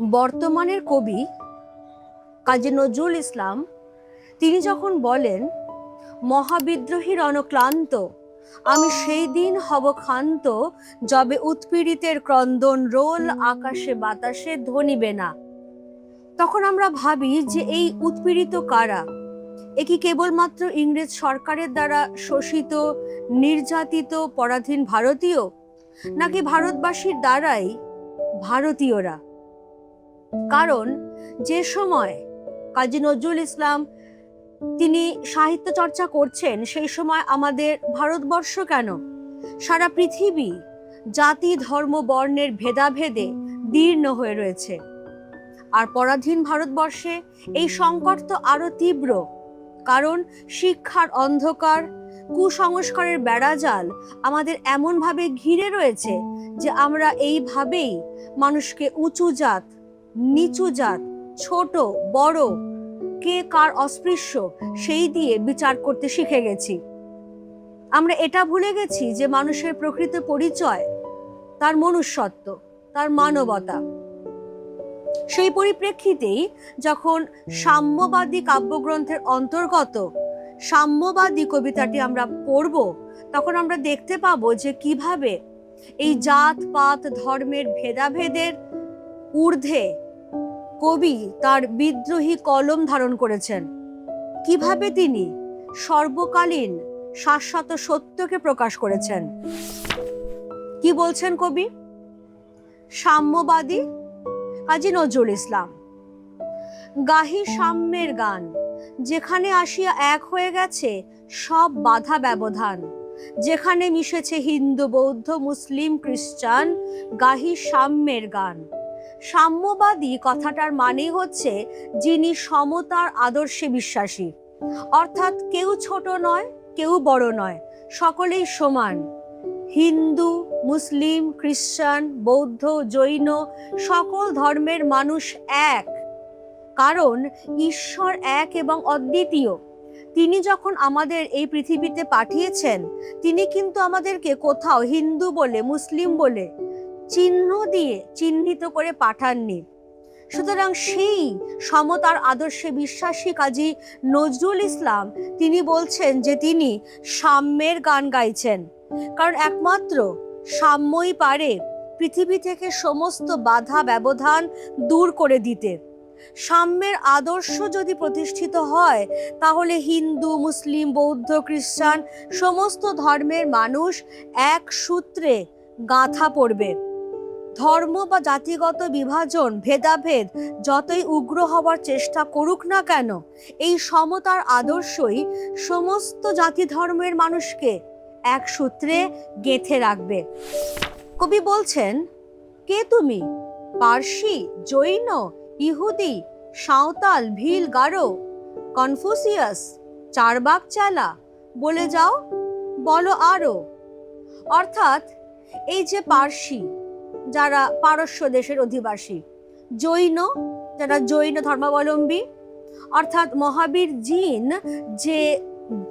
বর্তমানের কবি কাজী নজরুল ইসলাম তিনি যখন বলেন, মহাবিদ্রোহী রণক্লান্ত আমি সেই দিন হব ক্ষান্ত, যবে উৎপীড়িতের ক্রন্দন রোল আকাশে বাতাসে ধ্বনিবে না। তখন আমরা ভাবি যে এই উৎপীড়িত কারা? এ কি কেবলমাত্র ইংরেজ সরকারের দ্বারা শোষিত, নির্যাতিত, পরাধীন ভারতীয়, নাকি ভারতবাসীর দ্বারাই ভারতীয়রা? কারণ যে সময় কাজী নজরুল ইসলাম তিনি সাহিত্য চর্চা করছেন, সেই সময় আমাদের ভারতবর্ষ কেন, সারা পৃথিবী জাতি ধর্ম বর্ণের ভেদাভেদে দীর্ণ হয়ে রয়েছে। আর পরাধীন ভারতবর্ষে এই সংকট তো আরো তীব্র, কারণ শিক্ষার অন্ধকার, কুসংস্কারের বেড়াজাল আমাদের এমনভাবে ঘিরে রয়েছে যে আমরা এইভাবেই মানুষকে উঁচু জাত, নিচু জাত, ছোট বড়, কে কার অস্পৃশ্য সেই দিয়ে বিচার করতে শিখে গেছি। আমরা এটা ভুলে গেছি যে মানুষের প্রকৃত পরিচয় তার মনুষ্যত্ব, তার মানবতা। সেই পরিপ্রেক্ষিতেই যখন সাম্যবাদী কাব্যগ্রন্থের অন্তর্গত সাম্যবাদী কবিতাটি আমরা পড়ব, তখন আমরা দেখতে পাবো যে কিভাবে এই জাত পাত ধর্মের ভেদাভেদের ঊর্ধ্বে কবি তার বিদ্রোহী কলম ধারণ করেছেন, কিভাবে তিনি সর্বকালীন শাশ্বত সত্যকে প্রকাশ করেছেন। কি বলছেন কবি? সাম্যবাদী কাজী নজরুল ইসলাম, গাহি সাম্যের গান, যেখানে আসিয়া এক হয়ে গেছে সব বাধা ব্যবধান, যেখানে মিশেছে হিন্দু বৌদ্ধ মুসলিম খ্রিস্টান, গাহি সাম্যের গান। সাম্যবাদী কথাটার মানেই হচ্ছে যিনি সমতার আদর্শে বিশ্বাসী, অর্থাৎ কেউ ছোট নয়, কেউ বড় নয়, সকলেই সমান। হিন্দু মুসলিম খ্রিস্টান বৌদ্ধ জৈন সকল ধর্মের মানুষ এক, কারণ ঈশ্বর এক এবং অদ্বিতীয়। তিনি যখন আমাদের এই পৃথিবীতে পাঠিয়েছেন, তিনি কিন্তু আমাদেরকে কোথাও হিন্দু বলে মুসলিম বলে চিহ্ন দিয়ে চিহ্নিত করে পাঠাননি। সুতরাং সেই সমতার আদর্শে বিশ্বাসী কাজী নজরুল ইসলাম তিনি বলছেন যে তিনি সাম্যের গান গাইছেন, কারণ একমাত্র সাম্যই পারে পৃথিবী থেকে সমস্ত বাধা ব্যবধান দূর করে দিতে। সাম্যের আদর্শ যদি প্রতিষ্ঠিত হয়, তাহলে হিন্দু মুসলিম বৌদ্ধ খ্রিস্টান সমস্ত ধর্মের মানুষ এক সূত্রে গাঁথা পড়বে। ধর্ম বা জাতিগত বিভাজন ভেদাভেদ যতই উগ্র হবার চেষ্টা করুক না কেন, এই সমতার আদর্শই সমস্ত জাতি ধর্মের মানুষকে এক সূত্রে গেঁথে রাখবে। কবি বলছেন, কে তুমি? পার্সি, জৈন, ইহুদি, সাঁওতাল, ভিল, গারো, কনফুসিয়াস, চারবাক চালা, বলে যাও, বলো আরো। অর্থাৎ এই যে পার্সি, যারা পারস্য দেশের অধিবাসী, জৈন, যারা জৈন ধর্মাবলম্বী, অর্থাৎ মহাবীর জিন যে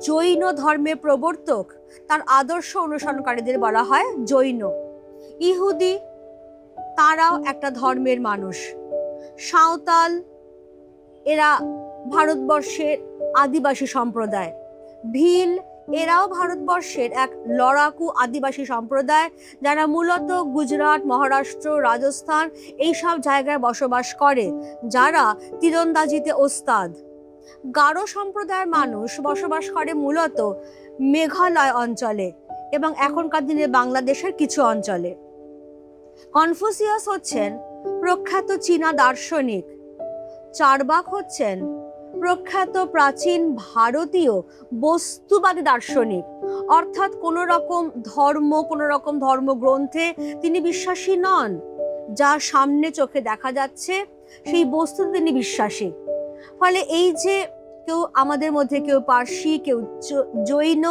জৈন ধর্মের প্রবর্তক, তার আদর্শ অনুসরণকারীদের বলা হয় জৈন। ইহুদি, তারাও একটা ধর্মের মানুষ। সাঁওতাল, এরা ভারতবর্ষের আদিবাসী সম্প্রদায়। ভিল, এরাও ভারতবর্ষের এক লড়াকু আদিবাসী সম্প্রদায়, যারা মূলত গুজরাট, মহারাষ্ট্র, রাজস্থান এইসব জায়গায় বসবাস করে, যারা তীরন্দাজিতে ওস্তাদ। গারো সম্প্রদায়ের মানুষ বসবাস করে মূলত মেঘালয় অঞ্চলে এবং এখনকার দিনে বাংলাদেশের কিছু অঞ্চলে। কনফুসিয়াস হচ্ছেন প্রখ্যাত চীনা দার্শনিক। চারবাক হচ্ছেন প্রখ্যাত প্রাচীন ভারতীয় বস্তুবাদী দার্শনিক, অর্থাৎ কোনো রকম ধর্মগ্রন্থে তিনি বিশ্বাসী নন। যা সামনে চোখে দেখা যাচ্ছে সেই বস্তুতে তিনি বিশ্বাসী। ফলে এই যে কেউ আমাদের মধ্যে, কেউ পার্সি, কেউ জৈন,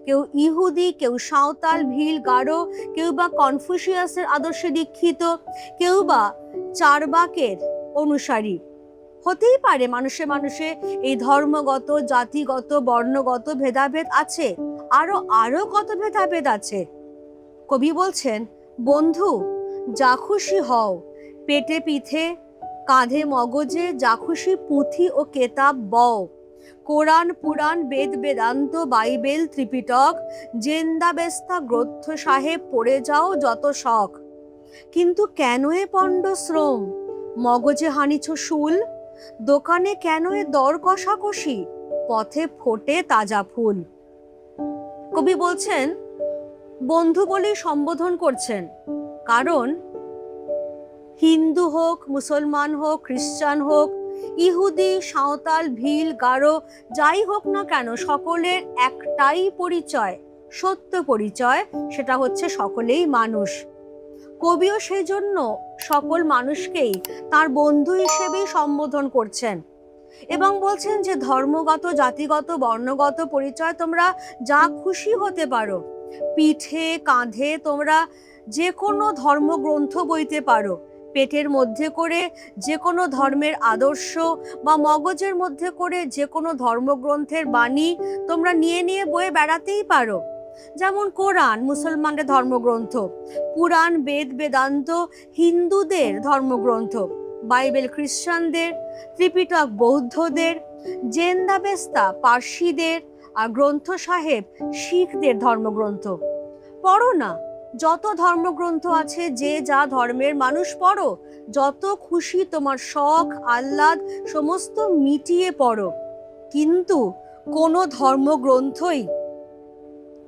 কেউ ইহুদি, কেউ সাঁওতাল, ভিল, গারো, কেউ বা কনফুসিয়াসের আদর্শে দীক্ষিত, কেউ বা চারবাকের অনুসারী হতেই পারে। মানুষে মানুষে এই ধর্মগত, জাতিগত, বর্ণগত ভেদাভেদ আছে, আরো কত ভেদাভেদ আছে। কবি বলছেন, বন্ধু যা খুশি হও, পেটে পিঠে কাঁধে মগজে যা খুশি পুঁথি ও কেতাব বও, কোরআন পুরাণ বেদ বেদান্ত বাইবেল ত্রিপিটক জেন্দাবেস্তা গ্রন্থ সাহেব পড়ে যাও যত শখ। কিন্তু কেন এ পণ্ড শ্রম, মগজে হানিছ শুল, দোকানে কেন এ দর কষাকষি, পথে ফোটে তাজা ফুল। কবি বলছেন বন্ধু বলেই সম্বোধন করছেন, কারণ হিন্দু হোক, মুসলমান হোক, খ্রিস্টান হোক, ইহুদি, সাঁওতাল, ভিল, গারো, যাই হোক না কেন, সকলের একটাই পরিচয়, সত্য পরিচয়, সেটা হচ্ছে সকলেই মানুষ। কবিও সেই জন্য সকল মানুষকেই তার বন্ধু হিসেবেই সম্বোধন করছেন এবং বলছেন যে ধর্মগত, জাতিগত, বর্ণগত পরিচয় তোমরা যা খুশি হতে পারো, পিঠে কাঁধে তোমরা যে কোনো ধর্মগ্রন্থ বইতে পারো, পেটের মধ্যে করে যে কোনো ধর্মের আদর্শ বা মগজের মধ্যে করে যে কোনো ধর্মগ্রন্থের বাণী তোমরা নিয়ে নিয়ে বয়ে বেড়াতেই পারো। যেমন কোরআন মুসলমানদের ধর্মগ্রন্থ, পুরাণ বেদ বেদান্ত হিন্দুদের ধর্মগ্রন্থ, বাইবেল খ্রিস্টানদের, ত্রিপিটক বৌদ্ধদের, জেন্দাবেস্তা পার্সিদের, আর গ্রন্থ সাহেব শিখদের ধর্মগ্রন্থ। পড়ো না, যত ধর্মগ্রন্থ আছে, যে যা ধর্মের মানুষ পড়ো, যত খুশি তোমার শখ আহ্লাদ সমস্ত মিটিয়ে পড়ো। কিন্তু কোনো ধর্মগ্রন্থই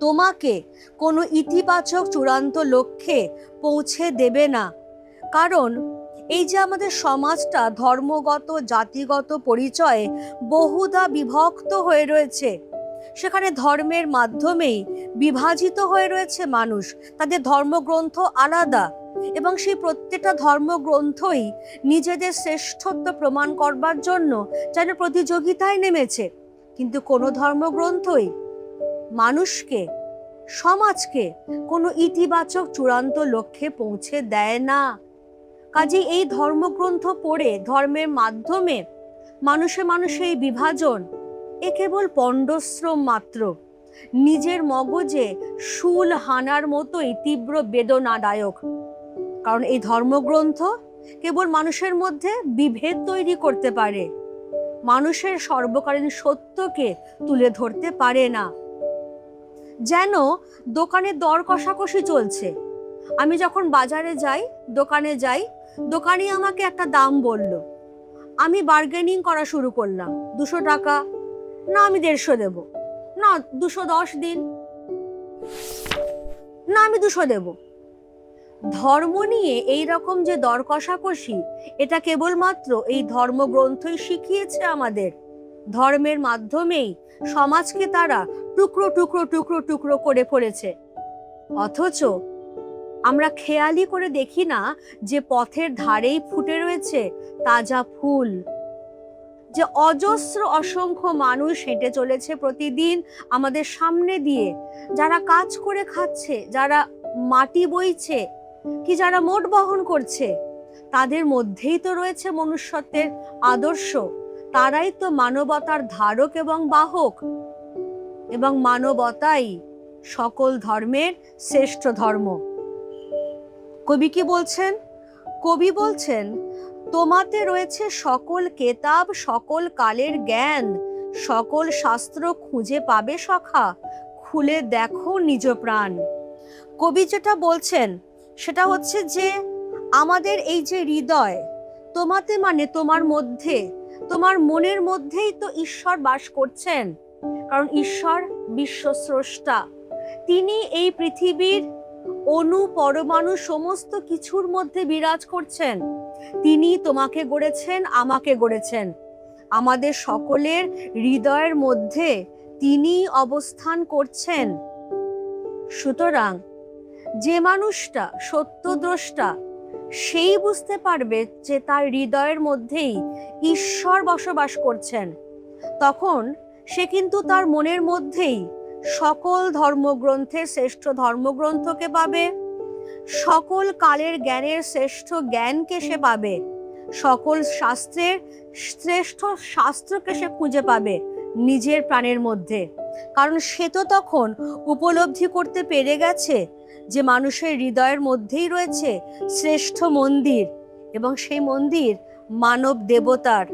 তোমাকে কোনো ইতিবাচক চূড়ান্ত লক্ষ্যে পৌঁছে দেবে না। কারণ এই যে আমাদের সমাজটা ধর্মগত জাতিগত পরিচয়ে বহুধা বিভক্ত হয়ে রয়েছে, সেখানে ধর্মের মাধ্যমেই বিভাজিত হয়ে রয়েছে মানুষ, তাদের ধর্মগ্রন্থ আলাদা এবং সেই প্রত্যেকটা ধর্মগ্রন্থই নিজেদের শ্রেষ্ঠত্ব প্রমাণ করবার জন্য যেন প্রতিযোগিতায় নেমেছে। কিন্তু কোনো ধর্মগ্রন্থই মানুষকে, সমাজকে কোনো ইতিবাচক চূড়ান্ত লক্ষ্যে পৌঁছে দেয় না। কাজেই এই ধর্মগ্রন্থ পড়ে ধর্মের মাধ্যমে মানুষে মানুষে এই বিভাজন, এ কেবল পণ্ডশ্রম মাত্র, নিজের মগজে শুল হানার মতোই তীব্র বেদনাদায়ক। কারণ এই ধর্মগ্রন্থ কেবল মানুষের মধ্যে বিভেদ তৈরি করতে পারে, মানুষের সর্বকালীন সত্যকে তুলে ধরতে পারে না। যেন দোকানে দর কষাকষি চলছে, আমি যখন বাজারে যাই, দোকানে যাই, দোকানি আমাকে একটা দাম বলল, আমি বার্গেনিং করা শুরু করলাম, 200 টাকা, না আমি 150 দেব, না 210 দিন, না আমি 200 দেব। ধর্ম নিয়ে এই রকম যে দর কষাকষি, এটা কেবলমাত্র এই ধর্মগ্রন্থই শিখিয়েছে আমাদের। ধর্মের মাধ্যমেই সমাজকে তারা টুকরো টুকরো টুকরো টুকরো করে পড়েছে। অথচ আমরা খেয়ালি করে দেখি না যে পথের ধারেই ফুটে রয়েছে তাজা ফুল, যে অজস্র অসংখ্য মানুষ হেঁটে চলেছে প্রতিদিন আমাদের সামনে দিয়ে, যারা কাজ করে খাচ্ছে, যারা মাটি বইছে, কি যারা মোট বহন করছে, তাদের মধ্যেই তো রয়েছে মনুষ্যত্বের আদর্শ, তারাই তো মানবতার ধারক এবং বাহক, এবং মানবতাই সকল ধর্মের শ্রেষ্ঠ ধর্ম। কবি কি বলছেন? কবি বলছেন তোমাতে রয়েছে সকল কেতাব, সকল কালের জ্ঞান, সকল শাস্ত্র খুঁজে পাবে সখা, খুলে দেখো নিজ প্রাণ। কবি যেটা বলছেন সেটা হচ্ছে যে আমাদের এই যে হৃদয়, তোমাতে মানে তোমার মধ্যে, তোমার মনের মধ্যেই তো ঈশ্বর বাস করছেন। কারণ ঈশ্বর বিশ্বস্রষ্টা, তিনি এই পৃথিবীর অণু পরমাণু সমস্ত কিছুর মধ্যে বিরাজ করছেন। তিনি তোমাকে গড়েছেন, আমাকে গড়েছেন, আমাদের সকলের হৃদয়ের মধ্যে তিনি অবস্থান করছেন। সুতরাং যে মানুষটা সত্যদ্রষ্টা, সেই বুঝতে পারবে যে তার হৃদয়ের মধ্যেই ঈশ্বর বসবাস করছেন। তখন সে কিন্তু তার মনের মধ্যেই সকল ধর্মগ্রন্থের শ্রেষ্ঠ ধর্মগ্রন্থকে পাবে, সকল কালের জ্ঞানের শ্রেষ্ঠ জ্ঞানকে সে পাবে, সকল শাস্ত্রের শ্রেষ্ঠ শাস্ত্রকে সে খুঁজে পাবে নিজের প্রাণের মধ্যে। কারণ সে তো তখন উপলব্ধি করতে পেরে গেছে যে মানুষের হৃদয়ের মধ্যেই রয়েছে শ্রেষ্ঠ মন্দির, এবং সেই মন্দির মানব দেবতার।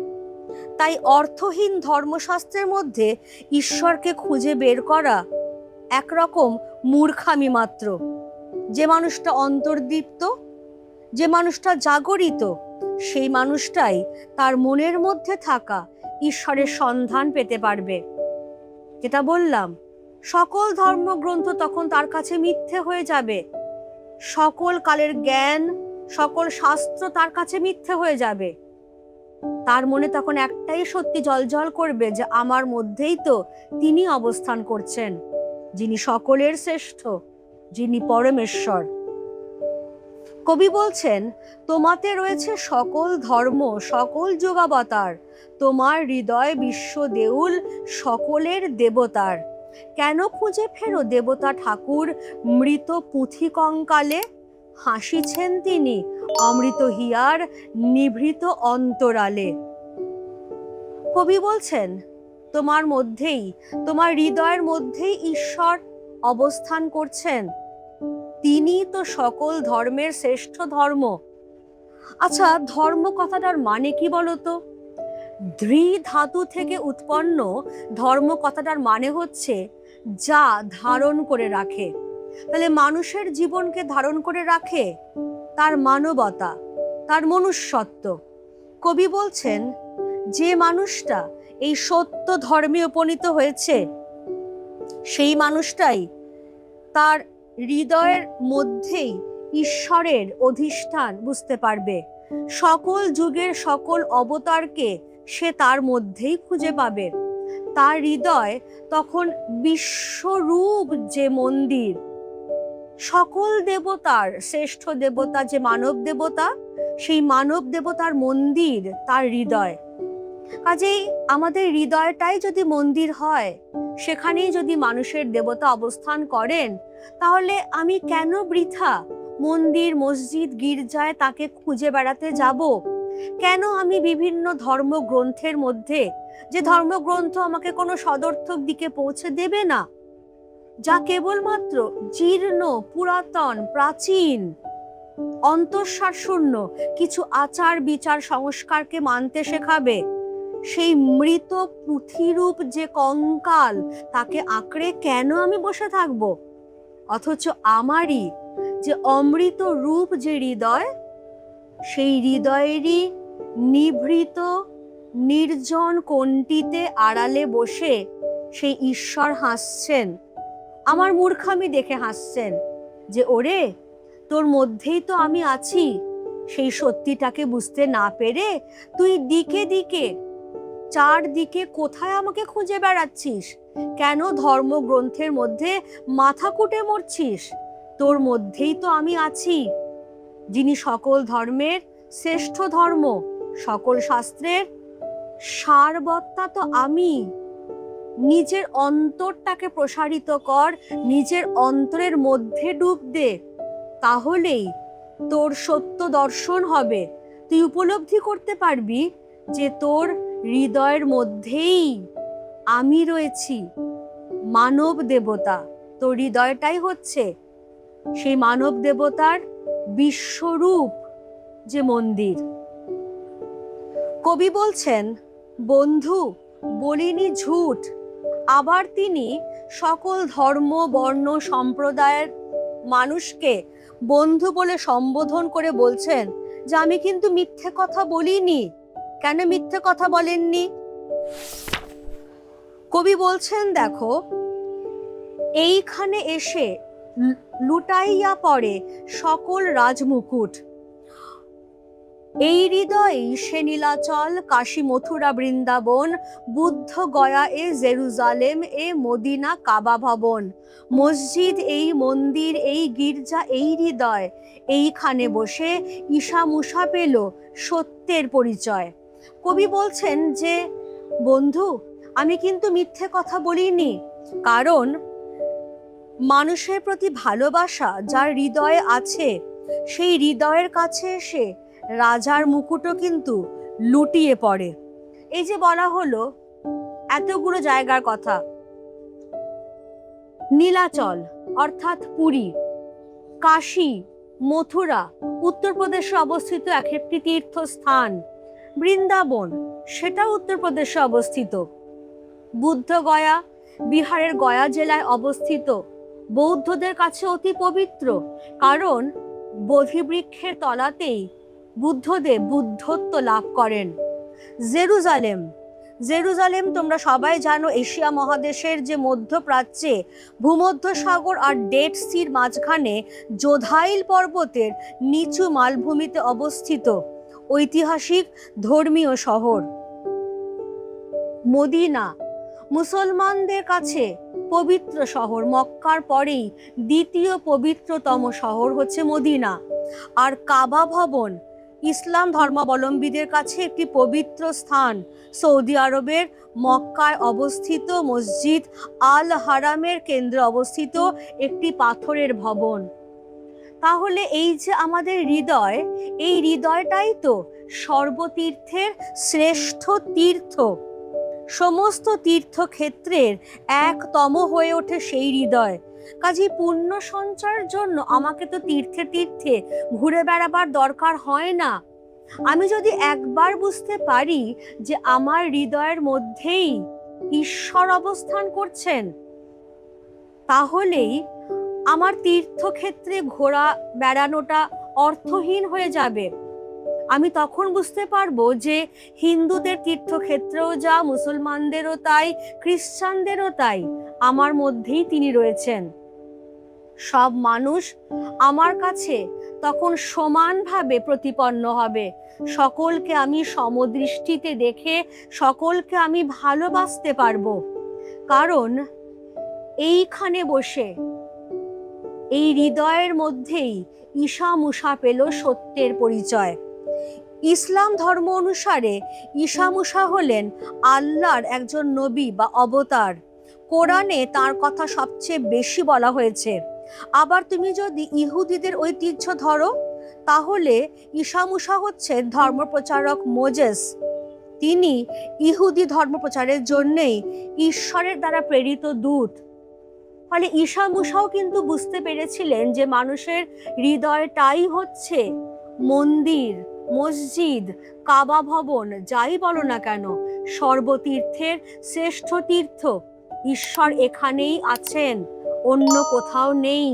তাই অর্থহীন ধর্মশাস্ত্রের মধ্যে ঈশ্বরকে খুঁজে বের করা একরকম মূর্খামি মাত্র। যে মানুষটা অন্তর্দীপ্ত, যে মানুষটা জাগরিত, সেই মানুষটাই তার মনের মধ্যে থাকা ঈশ্বরের সন্ধান পেতে পারবে। যেটা বললাম, সকল ধর্মগ্রন্থ তখন তার কাছে মিথ্যে হয়ে যাবে, সকল কালের জ্ঞান, সকল শাস্ত্র তার কাছে মিথ্যে হয়ে যাবে। তার মনে তখন একটাই সত্যি জ্বলজ্বল করবে, যে আমার মধ্যেই তো তিনি অবস্থান করছেন, যিনি সকলের শ্রেষ্ঠ, যিনি পরমেশ্বর। কবি বলছেন, তোমাতে রয়েছে সকল ধর্ম, সকল যুগাবতার, তোমার হৃদয় বিশ্ব দেউল, সকলের দেবতার। কেন খুঁজে ফেরো দেবতা ঠাকুর মৃত পুঁথি কঙ্কালে? হাসিছেন তিনি অমৃত হিয়ার নিভৃত অন্তরালে। কবি বলছেন, তোমার মধ্যেই, তোমার হৃদয়ের মধ্যেই ঈশ্বর অবস্থান করছেন, তিনি তো সকল ধর্মের শ্রেষ্ঠ ধর্ম। আচ্ছা, ধর্ম কথাটার মানে কি বলতো? ধৃ ধাতু থেকে উৎপন্ন ধর্ম কথাটার মানে হচ্ছে যা ধারণ করে রাখে। তাহলে মানুষের জীবনকে ধারণ করে রাখে তার মানবতা, তার মনুষ্যত্ব। কবি বলছেন, যে মানুষটা এই সত্য ধর্মে উপনীত হয়েছে, সেই মানুষটাই তার হৃদয়ের মধ্যেই ঈশ্বরের অধিষ্ঠান বুঝতে পারবে। সকল যুগের সকল অবতারকে সে তার মধ্যেই খুঁজে পাবে। তার হৃদয় তখন বিশ্বরূপ যে মন্দির, সকল দেবতার শ্রেষ্ঠ দেবতা যে মানব দেবতা, সেই মানব দেবতার মন্দির তার হৃদয়। কাজেই আমাদের হৃদয়টাই যদি মন্দির হয়, সেখানেই যদি মানুষের দেবতা অবস্থান করেন, তাহলে আমি কেন বৃথা মন্দির, মসজিদ, গির্জায় তাকে খুঁজে বেড়াতে যাব? কেন আমি বিভিন্ন ধর্মগ্রন্থের মধ্যে, যে ধর্মগ্রন্থ আমাকে কোনো সদর্থক দিকে পৌঁছে দেবে না, যা কেবলমাত্র জীর্ণ, পুরাতন, প্রাচীন, অন্তঃসার শূন্য কিছু আচার বিচার সংস্কারকে মানতে শেখাবে, সেই মৃত পুঁথিরূপ যে কঙ্কাল, তাকে আঁকড়ে কেন আমি বসে থাকব? অথচ আমারই যে অমৃত রূপ যে হৃদয়, সেই হৃদয়েরই নিভৃত নির্জন কোণটিতে আড়ালে বসে সেই ঈশ্বর হাসছেন, আমার মূর্খামি দেখে হাসছেন, যে ওরে, তোর মধ্যেই তো আমি আছি। সেই সত্যিটাকে বুঝতে না পেরে তুই দিকে দিকে, চারদিকে কোথায় আমাকে খুঁজে বেড়াচ্ছিস? কেন ধর্মগ্রন্থের মধ্যে মাথা কুটে মরছিস? তোর মধ্যেই তো আমি আছি, যিনি সকল ধর্মের শ্রেষ্ঠ ধর্ম, সকল শাস্ত্রের সারবত্তা তো আমি। নিজের অন্তরটাকে প্রসারিত কর, নিজের অন্তরের মধ্যে ডুব দে, তাহলেই তোর সত্য দর্শন হবে। তুই উপলব্ধি করতে পারবি যে তোর হৃদয়ের মধ্যেই আমি রয়েছি, মানব দেবতা। তোর হৃদয়টাই হচ্ছে সেই মানব দেবতার বিশ্বরূপ যে মন্দির। কবি বলছেন, বন্ধু বলিনি ঝুট। আবার তিনি সকল ধর্ম, বর্ণ, সম্প্রদায়ের মানুষকে বন্ধু বলে সম্বোধন করে বলছেন যে আমি কিন্তু মিথ্যে কথা বলিনি। কেন মিথ্যে কথা বলেননি? কবি বলছেন, দেখো, এইখানে এসে লুটাইয়া পড়ে সকল রাজমুকুট। এই হৃদয়েই সে নীলাচল, কাশী, মথুরা, বৃন্দাবন, বুদ্ধ গয়া এ জেরুজালেম এ মদিনা, কাবা ভবন, মসজিদ এই মন্দির, এই গির্জা, এই হৃদয়, এইখানে বসে ঈশা মুসা পেল সত্যের পরিচয়। কবি বলছেন যে বন্ধু, আমি কিন্তু মিথ্যে কথা বলিনি, কারণ মানুষের প্রতি ভালোবাসা যার হৃদয়ে আছে, সেই হৃদয়ের কাছে এসে রাজার মুকুটও কিন্তু লুটিয়ে পড়ে। এই যে বলা হলো এতগুলো জায়গার কথা, নীলাচল অর্থাৎ পুরী, কাশী, মথুরা উত্তরপ্রদেশে অবস্থিত এক একটি তীর্থস্থান, বৃন্দাবন, সেটা উত্তরপ্রদেশে অবস্থিত। বুদ্ধগয়া বিহারের গয়া জেলায় অবস্থিত, বৌদ্ধদের কাছে অতি পবিত্র, কারণ বোধি বৃক্ষের তলাতেই বুদ্ধদেব বুদ্ধত্ব লাভ করেন। জেরুজালেম, জেরুজালেম তোমরা সবাই জানো এশিয়া মহাদেশের যে মধ্যপ্রাচ্যে ভূমধ্যসাগর আর ডেড সির মাঝখানে জোধাইল পর্বতের নিচু মালভূমিতে অবস্থিত ঐতিহাসিক ধর্মীয় শহর। মদিনা মুসলমানদের কাছে পবিত্র শহর, মক্কার পরেই দ্বিতীয় পবিত্রতম শহর হচ্ছে মদিনা। আর কাবা ভবন ইসলাম ধর্মাবলম্বীদের কাছে একটি পবিত্র স্থান, সৌদি আরবের মক্কায় অবস্থিত মসজিদ আল হারামের কেন্দ্রে অবস্থিত একটি পাথরের ভবন। তাহলে এই যে আমাদের হৃদয়, এই হৃদয়টাই তো সর্বতীর্থের শ্রেষ্ঠ তীর্থ। সমস্ত তীর্থক্ষেত্রের একতম হয়ে ওঠে সেই হৃদয়। কাজেই পুণ্য সঞ্চয়ের জন্য আমাকে তো তীর্থে তীর্থে ঘুরে বেড়াবার দরকার হয় না। আমি যদি একবার বুঝতে পারি যে আমার হৃদয়ের মধ্যেই ঈশ্বর অবস্থান করছেন, তাহলেই আমার তীর্থক্ষেত্রে ঘোরা বেড়ানোটা অর্থহীন হয়ে যাবে। আমি তখন বুঝতে পারবো যে হিন্দুদের তীর্থক্ষেত্রেও যা, মুসলমানদেরও তাই, খ্রিস্টানদেরও তাই, আমার মধ্যেই তিনি রয়েছেন। সব মানুষ আমার কাছে তখন সমানভাবে প্রতিপন্ন হবে। সকলকে আমি সমদৃষ্টিতে দেখে সকলকে আমি ভালোবাসতে পারবো, কারণ এইখানে বসে এই হৃদয়ের মধ্যেই ঈশা মুসা পেল সত্যের পরিচয়। ইসলাম ধর্ম অনুসারে ঈশা মুসা হলেন আল্লাহর একজন নবী বা অবতার। কোরআনে তার কথা সবচেয়ে বেশি বলা হয়েছে। আবার তুমি যদি ইহুদিদের ঐতিহ্য ধরো, তাহলে ঈশা মুসা হচ্ছে ধর্মপ্রচারক মোজেস। তিনি ইহুদি ধর্মপ্রচারের জন্যেই ঈশ্বরের দ্বারা প্রেরিত দূত। ফলে ঈশা মুসাও কিন্তু বুঝতে পেরেছিলেন যে মানুষের হৃদয়টাই হচ্ছে মন্দির, মসজিদ, কাবা ভবন, যাই বলো না কেন, সর্বতীর্থের শ্রেষ্ঠ তীর্থ। ঈশ্বর এখানেই আছেন, অন্য কোথাও নেই।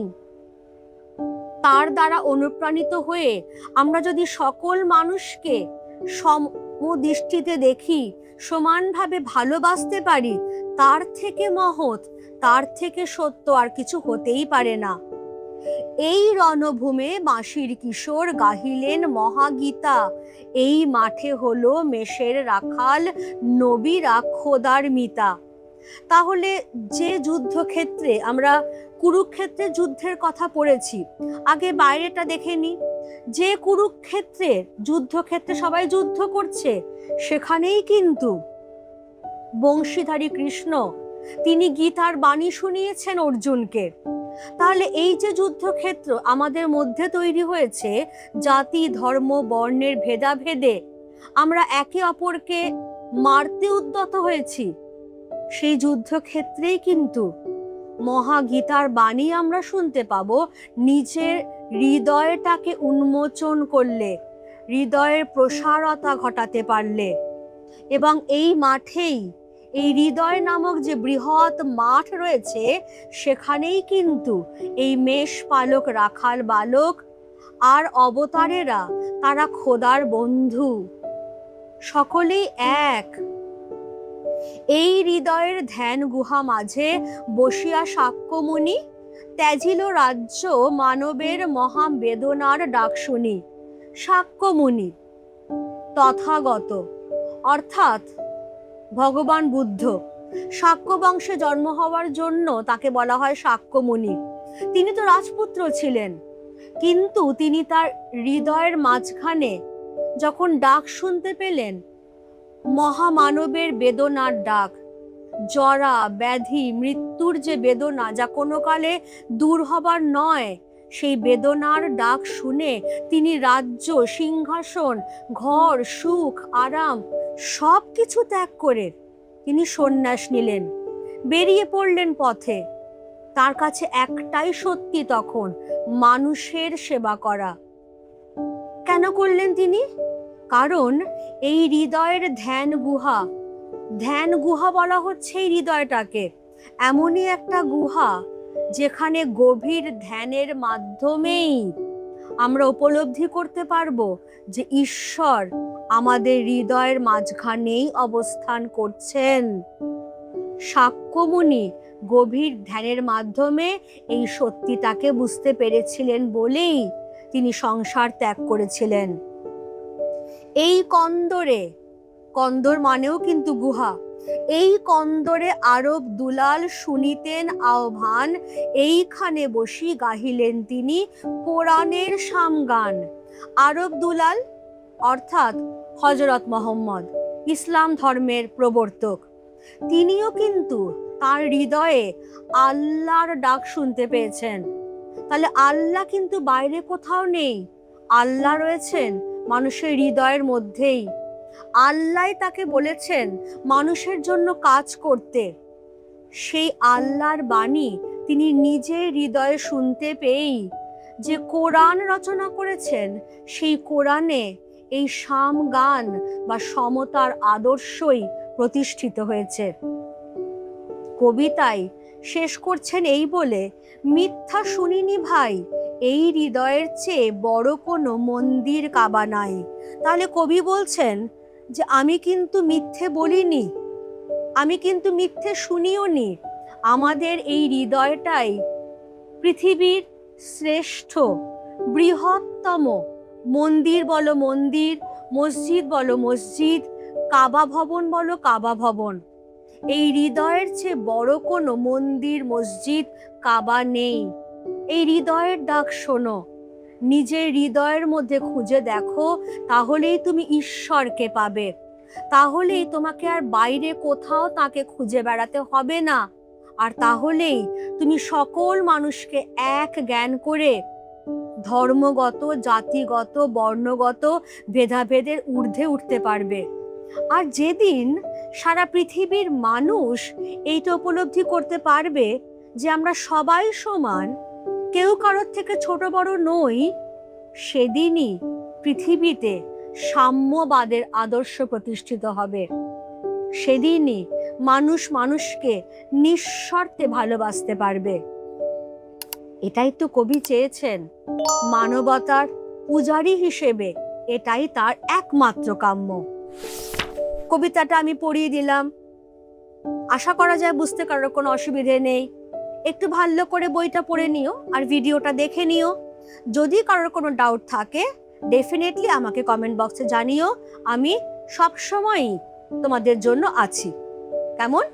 তার দ্বারা অনুপ্রাণিত হয়ে আমরা যদি সকল মানুষকে সমদৃষ্টিতে দেখি, সমানভাবে ভালোবাসতে পারি, তার থেকে মহৎ, তার থেকে সত্য আর কিছু হতেই পারে না। এই রণভূমে বাঁশির কিশোর গাহিলেন মহাগীতা, এই মাঠে হলো মেষের রাখাল, নবীরা খোদার মিতা। তাহলে যে যুদ্ধক্ষেত্রে আমরা কুরুক্ষেত্রের যুদ্ধের কথা পড়েছি, আগে বাইরেটা দেখে নি। যে কুরুক্ষেত্রের যুদ্ধক্ষেত্রে সবাই যুদ্ধ করছে, সেখানেই কিন্তু বংশীধারী কৃষ্ণ তিনি গীতার বাণী শুনিয়েছেন অর্জুনকে। তাহলে এই যে যুদ্ধক্ষেত্র আমাদের মধ্যে তৈরি হয়েছে, জাতি ধর্ম বর্ণের ভেদাভেদে আমরা একে অপরকে মারতে উদ্যত হয়েছি, সেই যুদ্ধক্ষেত্রেই কিন্তু মহাগীতার বাণী আমরা শুনতে পাবো। নিজের হৃদয়টাকে উন্মোচন করলে, হৃদয়ের প্রসারতা ঘটাতে পারলে, এবং এই মাঠেই, এই হৃদয় নামক যে বৃহৎ মাঠ রয়েছে, সেখানেই কিন্তু এই মেষ পালক, রাখাল বালক আর অবতারেরা, তারা খোদার বন্ধু, সকলেই এক। এই হৃদয়ের ধ্যান গুহা মাঝে বসিয়া শাক্যমুনি, ত্যাজিল রাজ্য মানবের মহা বেদনার ডাক শুনি। শাক্যমুনি তথাগত, অর্থাৎ ভগবান বুদ্ধ। শাক্য বংশে জন্ম হওয়ার জন্য তাকে বলা হয় শাক্যমুনি। তিনি তো রাজপুত্র ছিলেন, কিন্তু তিনি তার হৃদয়ের মাঝখানে যখন ডাক শুনতে পেলেন, মহামানবের বেদনার ডাক, জরা ব্যাধি মৃত্যুর যে বেদনা, যা কোনো কালে দূর হবার নয়, সেই বেদনার ডাক শুনে তিনি রাজ্য, সিংহাসন, ঘর, সুখ, আরাম সব কিছু ত্যাগ করে তিনি সন্ন্যাস নিলেন, বেরিয়ে পড়লেন পথে। তার কাছে একটাই সত্যি তখন, মানুষের সেবা করা। কেন করলেন তিনি? কারণ এই হৃদয়ের ধ্যান গুহা বলা হচ্ছে এই হৃদয়টাকে। এমনই একটা গুহা যেখানে গভীর ধ্যানের মাধ্যমেই আমরা উপলব্ধি করতে পারবো যে ঈশ্বর আমাদের হৃদয়ের মাঝখানেই অবস্থান করছেন। শাক্যমুনি গভীর ধ্যানের মাধ্যমে এই সত্যিটাকে বুঝতে পেরেছিলেন বলেই তিনি সংসার ত্যাগ করেছিলেন। এই কন্দর মানেও কিন্তু গুহা, এই কন্দরে আরব দুলাল শুনিতেন আহ্বান, এইখানে বসি গাহিলেন তিনি কোরআনের সামগান। আরব দুলাল অর্থাৎ হযরত মুহাম্মদ, ইসলাম ধর্মের প্রবর্তক, তিনিও কিন্তু তার হৃদয়ে আল্লাহর ডাক শুনতে পেয়েছেন। তাহলে আল্লাহ কিন্তু বাইরে কোথাও নেই, আল্লাহ রয়েছেন মানুষের হৃদয়ের মধ্যেই। আল্লাহ তাকে বলেছেন মানুষের জন্য কাজ করতে। সেই আল্লাহর বাণী তিনি নিজের হৃদয়ে শুনতে পেয়েই যে কোরআন রচনা করেছেন, সেই কোরআনে এই সাম গান বা সমতার আদর্শই প্রতিষ্ঠিত হয়েছে। কবিতায় শেষ করছেন এই বলে, মিথ্যা শুনিনি ভাই, এই হৃদয়ের চেয়ে বড় কোনো মন্দির কাবা নাই। তাহলে কবি বলছেন যে আমি কিন্তু মিথ্যে বলিনি, আমি কিন্তু মিথ্যে শুনিও নি। আমাদের এই হৃদয়টাই পৃথিবীর শ্রেষ্ঠ বৃহত্তম মন্দির বলো মন্দির, মসজিদ বলো মসজিদ, কাবা ভবন বলো কাবা ভবন। এই হৃদয়ের চেয়ে বড় কোনো মন্দির মসজিদ কাবা নেই। এই হৃদয়ের ডাক শোনো, নিজের হৃদয়ের মধ্যে খুঁজে দেখো, তাহলেই তুমি ঈশ্বরকে পাবে। তাহলেই তোমাকে আর বাইরে কোথাও তাকে খুঁজে বেড়াতে হবে না। আর তাহলেই তুমি সকল মানুষকে এক জ্ঞান করে ধর্মগত, জাতিগত, বর্ণগত ভেদাভেদের ঊর্ধ্বে উঠতে পারবে। আর যেদিন সারা পৃথিবীর মানুষ এইটা উপলব্ধি করতে পারবে যে আমরা সবাই সমান, কেউ কারোর থেকে ছোট বড় নই, সেদিনই পৃথিবীতে সাম্যবাদের আদর্শ প্রতিষ্ঠিত হবে। সেদিনই মানুষ মানুষকে নিঃশর্তে ভালোবাসতে পারবে। এটাই তো কবি চেয়েছেন, মানবতার পূজারী হিসেবে এটাই তার একমাত্র কাম্য। কবিতাটা আমি পড়িয়ে দিলাম, আশা করা যায় বুঝতে কারোর কোনো অসুবিধে নেই। একটু ভালো করে বইটা পড়ে নিও আর ভিডিওটা দেখে নিও। যদি কারোর কোনো ডাউট থাকে ডেফিনেটলি আমাকে কমেন্ট বক্সে জানিও, আমি সবসময়ই তোমাদের জন্য আছি। কেমন?